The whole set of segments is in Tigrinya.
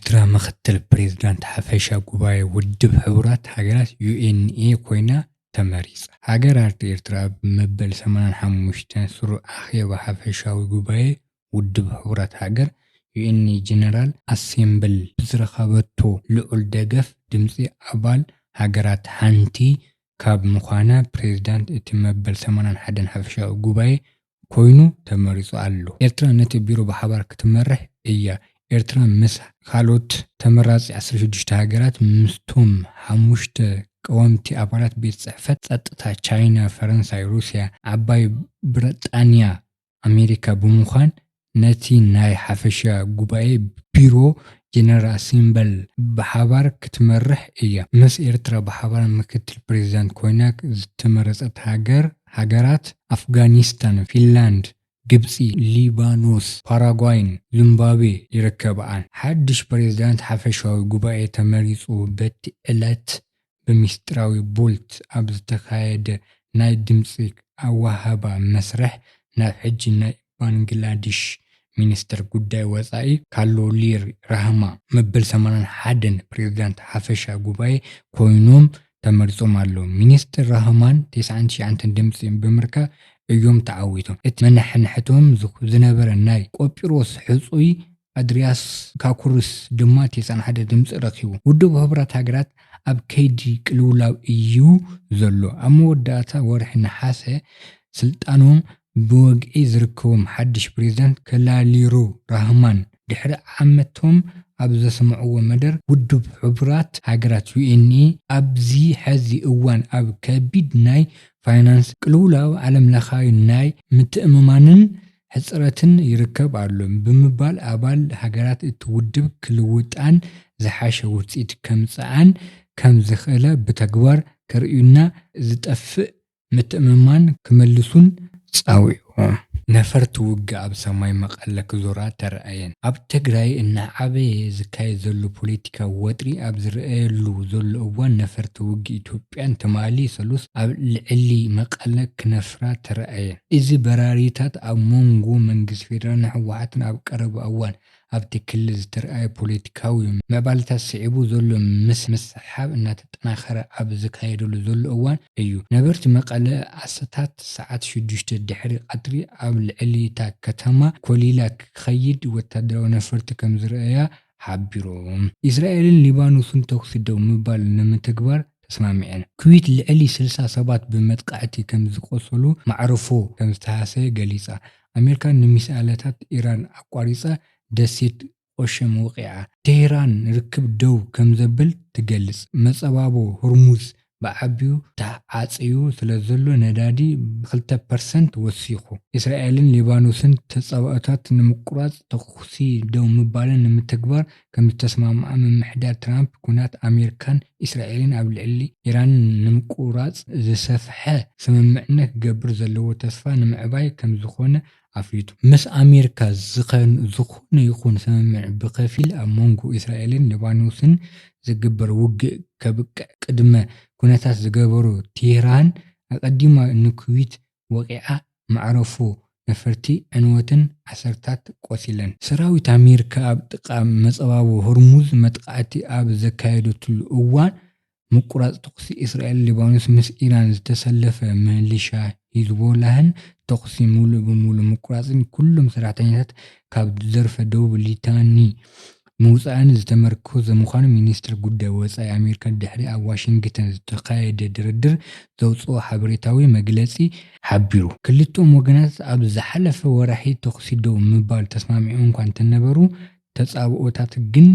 ኤርትራ ምክትል ፕሬዝዳንት ሓፈሻ ጉባኤ ውድብ ሕቡራት ሃገራት ዩኤንኤ ኮይና ተመሪጻ። ሃገራት ኤርትራ መበል 85 ስሩዕ ኣኼባ ሓፈሻዊ ጉባኤ ውድብ ሕቡራት ሃገር ዩኤንኤ ጀነራል ኣሴምብል ብዝረኸበቶ ልዑል ደገፍ ድምፂ ኣባል ሃገራት ሓንቲ ካብ ምዃና ፕሬዝዳንት እቲ መበል 81 ሓፈሻዊ ጉባኤ ኮይኑ ተመሪጹ ኣሎ። ኤርትራ ነቲ ቢሮ ብሓባር ክትመርሕ እያ። ኤርትራ ምስ ካልኦት ተመራፂ 16 ሃገራት ምስቶም 5 ቀወምቲ ኣባላት ቤት ጽሕፈት ጸጥታ ቻይና፣ ፈረንሳይ፣ ሩስያ፣ ዓባይ ብሪጣንያ፣ ኣሜሪካ ብምዃን ነቲ ናይ ሓፈሻ ጉባኤ ቢሮ ጀነራል ኣሴምብል ብሓባር ክትመርሕ እያ። ምስ ኤርትራ ብሓባር ምክትል ፕሬዝዳንት ኮይና ዝተመረፀት ሃገራት ኣፍጋኒስታን፣ ፊንላንድ፣ ግብፂ፣ ሊባኖስ፣ ፓራጓይን ዚምባብዌ ይርከብኣን። ሓድሽ ፕሬዝዳንት ሓፈሻዊ ጉባኤ ተመሪጹ በቲ ዕለት ብምስጢራዊ ቦልት ኣብ ዝተኻየደ ናይ ድምፂ ኣወሃህባ መስርሕ ናብ ሕጂ ናይ ባንግላዴሽ ሚኒስትር ጉዳይ ወፃኢ ካሎሊር ራህማ መበል 81 ፕሬዝዳንት ሓፈሻ ጉባኤ ኮይኖም ተመሪጾም ኣለዉ። ሚኒስትር ራህማን 99 ድምፂ ብምርካብ እዮም ተዓዊቶም። እቲ መናሕንሕቶም ዝነበረ ናይ ቆጲሮስ ሕፁይ ኣድሪያስ ካኩርስ ድማ 91 ድምፂ ረኪቡ። ውድብ ሕቡራት ሃገራት ኣብ ከይዲ ቅልውላው እዩ ዘሎ። ኣብ መወዳእታ ወርሒ ነሓሰ ስልጣኖም ብወግዒ ዝርከቦም ሓድሽ ፕሬዝዳንት ከላሊሩ ራህማን ድሕሪ ዓመቶም ኣብ ዘስምዕዎ መደር ውድብ ሕቡራት ሃገራት ዩኤንኤ ኣብዚ ሕዚ እዋን ኣብ ከቢድ ናይ ፋይናንስ ቅልውላው ዓለም ለኻዊ ናይ ምትእምማንን ሕፅረትን ይርከብ ኣሎ ብምባል ኣባል ሃገራት እቲ ውድብ ክልውጣን ዝሓሸ ውፅኢት ከምፅኣን ከም ዝኽእለ ብተግባር ከርእዩና ዝጠፍእ ምትእምማን ክመልሱን ፃዊዖም። ነፈርቲ ውግእ ኣብ ሰማይ መቐለ ክዞራ ተረኣየን። ኣብ ትግራይ እናዓበየ ዝካየድ ዘሎ ፖለቲካዊ ወጥሪ ኣብ ዝረአየሉ ዘሎ እዋን ነፈርቲ ውግእ ኢትዮጵያን ትማሊ ሰሉስ ኣብ ልዕሊ መቐለ ክነፍራ ተረኣየን። እዚ በራሪታት ኣብ መንጎ መንግስቲ ፌደራልን ሕወሓትን ኣብ ቀረባ እዋን ኣብቲ ክልል ዝተረኣየ ፖለቲካዊ ምዕባለታት ስዒቡ ዘሎ ምስሓብ እናተጠናኸረ ኣብ ዝካየደሉ ዘሎ እዋን እዩ። ነበርቲ መቐለ ዓሰርታት ሰዓት 6 ድሕሪ ቀትሪ ኣብ ልዕሊታ ከተማ ኮሊላ ክኸይድ ወታደራዊ ነፈርቲ ከም ዝረኣያ ሓቢሮም። እስራኤልን ሊባኖስን ተኩሲ ደው ምባል ንምትግባር ተስማሚዐን። ኩዌት ልዕሊ 60 ሰባት ብመጥቃዕቲ ከም ዝቆሰሉ ማዕርፎ ከም ዝተሃሰየ ገሊፃ። ኣሜሪካ ንሚሳኤላታት ኢራን ኣቋሪፃ ደሴት ቆሸም ወቂዓ። ቴህራን ርክብ ደው ከም ዘብል ትገልጽ። መጸባቦ ሆርሙዝ ብዓቢዩ ተዓጽዩ ስለዘሎ ነዳዲ ብ2% ወሲኹ። እስራኤልን ሊባኖስን ተጻባኦታት ንምቁራጽ ተኹሲ ደው ምባልን ንምትግባር ከም ዝተስማምዓ ምምሕዳር ትራምፕ ኩናት ኣሜሪካን እስራኤልን ኣብ ልዕሊ ኢራን ንምቁራጽ ዝሰፍሐ ስምምዕነት ክገብር ዘለዎ ተስፋ ንምዕባይ ከም ዝኾነ ኣፍሊጡ። ምስ ኣሜሪካ ዝኾነ ይኹን ስምምዕ ብኸፊል ኣብ መንጎ እስራኤልን ሊባኖስን ዝግበር ውግእ ከብቅዕ ቅድመ ኩነታት ዝገበሩ ቴህራን ኣቀዲማ ንኩዌት ወቂዓ ማዕረፎ ነፈርቲ ዕንወትን ዓሰርታት ቆሲለን። ሰራዊት ኣሜሪካ ኣብ ጥቃ መጸባቦ ሆርሙዝ መጥቃዕቲ ኣብ ዘካየደትሉ እዋን ምቁራጽ ተኹሲ እስራኤል ሊባኖስ ምስ ኢራን ዝተሰለፈ ሚሊሻ ሂዝቦላህን ተኹሲ ሙሉእ ብምሉእ ምቁራጽን ኩሎም ሰራሕተኛታት ካብ ዘርፈ ደቡብ ሊባኖ ምውፃእን ዝተመርኮዘ ምዃኑ ሚኒስትር ጉዳይ ወፃኢ ኣሜሪካ ድሕሪ ኣብ ዋሽንግተን ዝተኻየደ ድርድር ዘውፅኦ ሓበሬታዊ መግለፂ ሓቢሩ። ክልቶም ወገናት ኣብ ዝሓለፈ ወርሒ ተኹሲ ደው ምባል ተስማሚዑ እኳ እንተነበሩ ተጻብኦታት ግን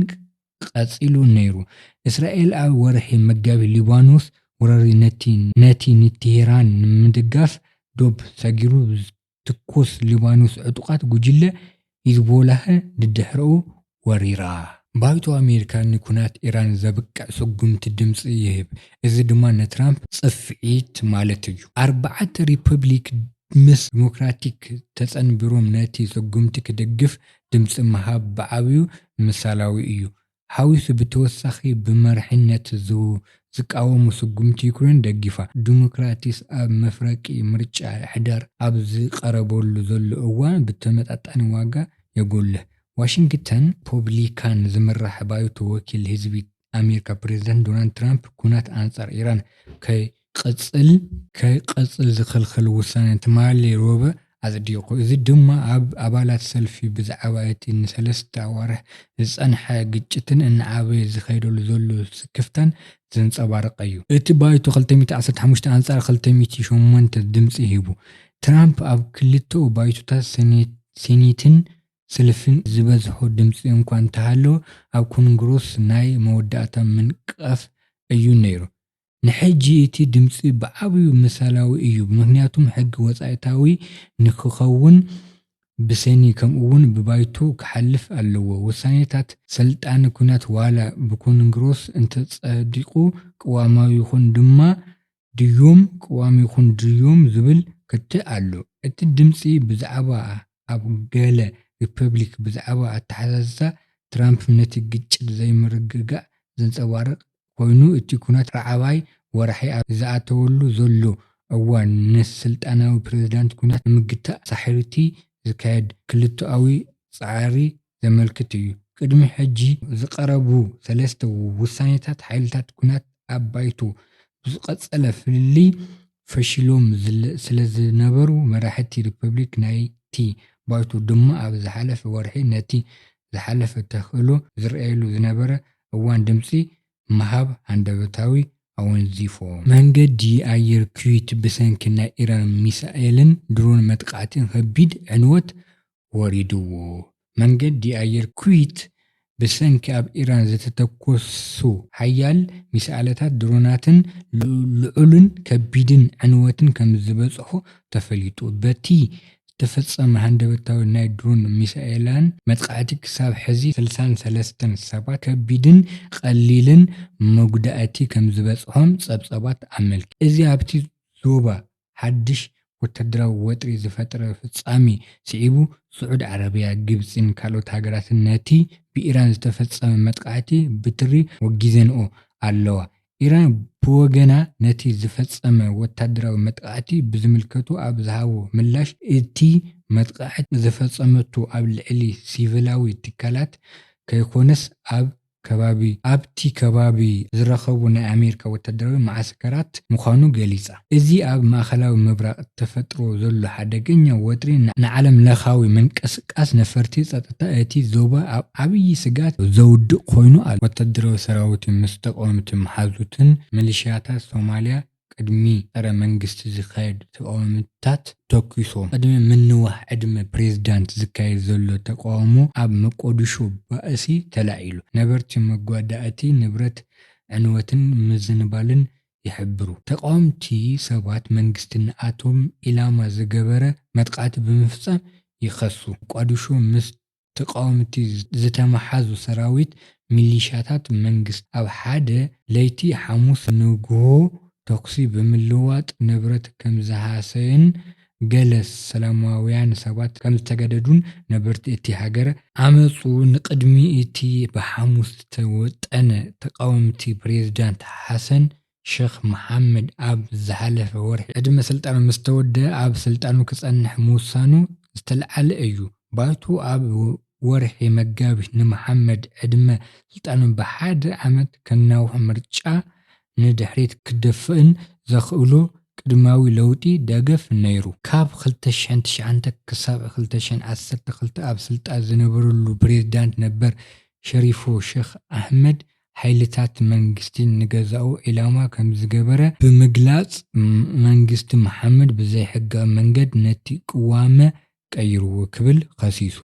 ቀፂሉ ነይሩ። እስራኤል ኣብ ወርሒ መጋቢት ሊባኖስ ወራሪ ነቲ ንቴህራን ንምድጋፍ ዶብ ሰጊሩ ትኩስ ሊባኖስ ዕጡቃት ጉጅለ ሂዝቦላህ ድድሕሪኡ ወሪራ። ባይቶ ኣሜሪካ ንኩናት ኢራን ዘብቅዕ ስጉምቲ ድምፂ ይህብ። እዚ ድማ ንትራምፕ ጽፍዒት ማለት እዩ። 4 ሪፐብሊክ ምስ ዲሞክራቲክ ተጸንቢሮም ነቲ ስጉምቲ ክድግፍ ድምፂ ምሃብ ብዓብዩ ምሳላዊ እዩ። ሓዊሱ ብተወሳኺ ብመርሕነት ዝቃወሙ ስጉምቲ ዩክሬን ደጊፋ። ዲሞክራቲስ ኣብ መፍረቂ ምርጫ ሕዳር ኣብ ዝቐረበሉ ዘሎ እዋን ብተመጣጣኒ ዋጋ የጎልህ ዋሽንግተን ሪፐብሊካን ዝምራሕ ባይቶ ወኪል ህዝቢ ኣሜሪካ ፕሬዝዳንት ዶናልድ ትራምፕ ኩናት ኣንጻር ኢራን ከይቀጽል ዝኽልክል ውሳነ ትማሊ ሮበ ኣጽዲቑ። እዚ ድማ ኣብ ኣባላት ሰልፊ ብዛዕባ እቲ ንሰለስተ ኣዋርሕ ዝጸንሐ ግጭትን እናዓበየ ዝኸይደሉ ዘሎ ስክፍታን ዘንጸባርቕ እዩ። እቲ ባይቶ 215 ኣንጻር 208 ድምጺ ሂቡ። ትራምፕ ኣብ ክልቲኡ ባይቶታት ሴኔትን ሰልፊን ዝበዝሖ ድምፂ እኳ እንተሃለወ ኣብ ኮንግረስ ናይ መወዳእታ ምንቃፍ እዩ ነይሩ። ንሕጂ እቲ ድምፂ ብዓብዩ ምሳላዊ እዩ፣ ምክንያቱም ሕጊ ወፃኢታዊ ንክኸውን ብሰኒ ከምኡውን ብባይቶ ክሓልፍ ኣለዎ። ውሳኔታት ስልጣን ኩናት ዋላ ብኮንግረስ እንተጸዲቁ ቅዋማዊ ይኹን ድዮም ዝብል ክትዕ ኣሎ። እቲ ድምፂ ብዛዕባ ኣብ ገለ ሪፐብሊክ ብዛዕባ ኣተሓሳስባ ትራምፕ ነቲ ግጭት ዘይምርግጋእ ዘንጸባርቕ ኮይኑ እቲ ኩናት ራዕባይ ወርሒ ኣብ ዝኣተወሉ ዘሎ እዋን ንስልጣናዊ ፕሬዝዳንት ኩናት ንምግታእ ሳሕርቲ ዝካየድ ክልተኣዊ ጻዕሪ ዘመልክት እዩ። ቅድሚ ሕጂ ዝቐረቡ ሰለስተ ውሳኔታት ሓይልታት ኩናት ኣብ ባይቶ ብዝቐጸለ ፍልልይ ፈሺሎም ስለዝነበሩ መራሕቲ ሪፐብሊክ ናይቲ ባይቶ ድማ ኣብ ዝሓለፈ ወርሒ ነቲ ዝሓለፈ ተኽእሎ ዝረኣየሉ ዝነበረ እዋን ድምፂ ምሃብ ሃንደበታዊ ኣወንዚፎም። መንገዲ ኣየር ኩዌት ብሰንኪ ናይ ኢራን ሚሳኤልን ድሮን መጥቃዕትን ከቢድ ዕንወት ወሪድዎ። መንገዲ ኣየር ኩዌት ብሰንኪ ኣብ ኢራን ዝተተኮሱ ሓያል ሚሳኤላትን ድሮናትን ልዑልን ከቢድን ዕንወትን ከም ዝበጽሖ ተፈሊጡ። በቲ ዝተፈጸመ ሃንደበታዊ ናይ ድሮን ሚሳኤላን መጥቃዕቲ ክሳብ ሕዚ 33 ሰባት ከቢድን ቀሊልን መጉዳእቲ ከም ዝበጽሖም ጸብጸባት ኣመልኪቱ። እዚ ኣብቲ ዞባ ሓድሽ ወተሃደራዊ ወጥሪ ዝፈጠረ ፍጻሜ ስዒቡ ስዑድ ዓረብያ፣ ግብፅን ካልኦት ሃገራትን ነቲ ብኢራን ዝተፈጸመ መጥቃዕቲ ብትሪ ወጊዘንኦ ኣለዋ። ኢራን ብወገና ነቲ ዝፈጸመ ወተሃደራዊ መጥቃዕቲ ብዝምልከቱ ኣብ ዝሃቦ ምላሽ እቲ መጥቃዕቲ ዝፈጸመቱ ኣብ ልዕሊ ሲቪላዊ ትካላት ከይኮነስ ኣብቲ ከባቢ ዝርከቡ ናይ ኣሜሪካ ወተሃደራዊ ማዕስከራት ምዃኑ ገሊጻ። እዚ ኣብ ማእከላዊ ምብራቕ ተፈጥሮ ዘሎ ሓደገኛ ወጥሪ ንዓለም ለኻዊ ምንቅስቓስ ነፈርቲ ጸጥታ እቲ ዞባ ኣብ ዓብዪ ስጋት ዘውድቕ ኮይኑ ኣሎ። ወተሃደራዊ ሰራዊት ምስ ተቃወምቲ መሓዙትን ሚሊሽያታት ሶማልያ ቅድሚ ጸረ መንግስቲ ዝካየድ ተቃውሞታት ተኪሶም። ቅድሚ ምንዋሕ ዕድመ ፕሬዝዳንት ዝካየድ ዘሎ ተቃውሞ ኣብ መቆዲሾ ባእሲ ተላዒሉ። ነበርቲ መጓዳእቲ ንብረት ዕንወትን ምዝንባልን ይሕብሩ። ተቃወምቲ ሰባት መንግስቲ ንኣቶም ኢላማ ዝገበረ መጥቃዕቲ ብምፍጻም ይኸሱ። መቆዲሾ ምስ ተቃወምቲ ዝተመሓዙ ሰራዊት ሚሊሽያታት መንግስቲ ኣብ ሓደ ለይቲ ሐሙስ ንግሆ ተኩሲ ብምልዋጥ ንብረት ከም ዝሃሰየን ገለ ሰላማውያን ሰባት ከም ዝተገደዱን ነበርቲ እቲ ሃገር ዓመፁ ንቅድሚ እቲ ብሐሙስ ዝተወጠነ ተቃወምቲ ፕሬዝዳንት ሓሰን ሼክ መሐመድ ኣብ ዝሓለፈ ወርሒ ዕድመ ስልጣኑ ምስ ተወድአ ኣብ ስልጣኑ ክጸንሕ ምውሳኑ ዝተለዓለ እዩ። ባይቶ ኣብ ወርሒ መጋቢት ንመሐመድ ዕድመ ስልጣኑ ብሓደ ዓመት ከናውሕ ምርጫ ንድሕሪት ክደፍእን ዘኽእሎ ቅድማዊ ለውጢ ደገፍ ነይሩ። ካብ 2009 ክሳብ 2012 ኣብ ስልጣን ዝነበረሉ ፕሬዝዳንት ነበር ሸሪፎ ሼክ ኣሕመድ ሓይልታት መንግስቲ ንገዛኡ ኢላማ ከም ዝገበረ ብምግላጽ መንግስቲ መሐመድ ብዘይሕጋዊ መንገድ ነቲ ቅዋመ ቀይርዎ ክብል ከሲሱ።